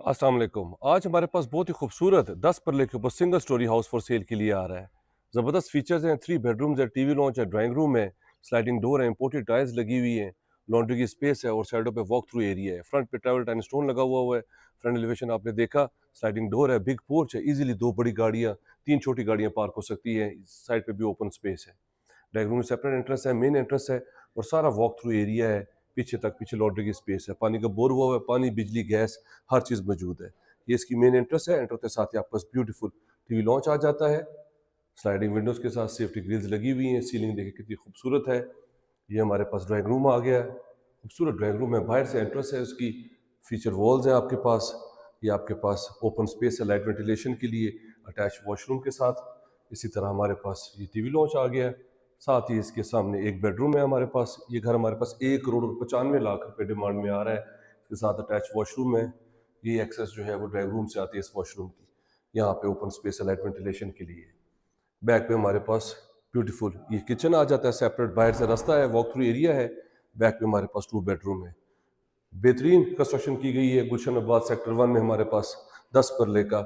अस्सलाम वालेकुम। आज हमारे पास बहुत ही खूबसूरत 10 परले के ऊपर single storey house for sale के लिए आ रहा है। ज़बरदस्त फीचर्स हैं, 3 बेडरूम्स है, टीवी लॉन्च है, ड्राइंग रूम है, स्लाइडिंग डोर है, इंपोर्टेड टाइल्स लगी हुई हैं, लॉन्ड्री की स्पेस है और साइडों पे वॉक थ्रू एरिया है। फ्रंट पे ट्रैवल टाइम स्टोन लगा हुआ है। फ्रंट एलिवेशन आपने देखा, स्लाइडिंग डोर है, बिग पोर्च है, इजीली 2 बड़ी गाड़ियाँ, 3 छोटी गाड़ियाँ पार्क हो सकती हैं। साइड पे भी ओपन स्पेस है। ड्राइंग रूम में सेपरेट एंट्रेंस है, मेन एंट्रेंस है और सारा वॉक थ्रू एरिया है। पीछे तक पीछे लॉन्ड्री की स्पेस है, पानी का बोर हुआ हुआ है, पानी, बिजली, गैस हर चीज़ मौजूद है। ये इसकी मेन एंट्रेंस है। एंटर के साथ ही आपके पास ब्यूटीफुल टीवी लॉन्च आ जाता है। स्लाइडिंग विंडोज़ के साथ सेफ्टी ग्रिल्स लगी हुई हैं। सीलिंग देखिए कितनी खूबसूरत है। ये हमारे पास ड्राइंग रूम आ गया है। खूबसूरत ड्राइंग रूम है, बाहर से एंट्रेंस है उसकी, फीचर वॉल्स हैं आपके पास। ये आपके पास ओपन स्पेस है लाइट वेंटिलेशन के लिए, अटैच वॉशरूम के साथ। इसी तरह हमारे पास ये टीवी लॉन्च आ गया है। साथ ही इसके सामने एक बेडरूम है हमारे पास। ये घर हमारे पास 1 करोड़ 95 लाख रुपए डिमांड में आ रहा है। इसके साथ अटैच वॉशरूम है। ये एक्सेस जो है वो ड्राइंग रूम से आती है इस वॉशरूम की। यहाँ पे ओपन स्पेस है लाइट वेंटिलेशन के लिए। बैक पे हमारे पास ब्यूटीफुल ये किचन आ जाता है सेपरेट, बाहर से रास्ता है, वॉक थ्रू एरिया है। बैक पे हमारे पास 2 बेडरूम है। बेहतरीन कंस्ट्रक्शन की गई है। गुलशन सेक्टर 1 में हमारे पास 10 परले का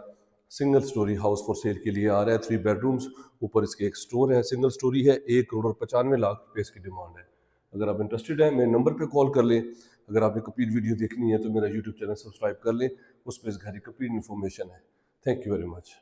single storey house for sale के लिए आ रहा है। 3 बेडरूम्स, ऊपर इसके एक स्टोर है, सिंगल स्टोरी है। 1 करोड़ 95 लाख रुपए इसकी डिमांड है। अगर आप इंटरेस्टेड हैं मेरे नंबर पे कॉल कर लें। अगर आपने कंप्लीट वीडियो देखनी है तो मेरा यूट्यूब चैनल सब्सक्राइब कर लें, उस पर इस घर की कंप्लीट इन्फॉर्मेशन है। Thank you very much.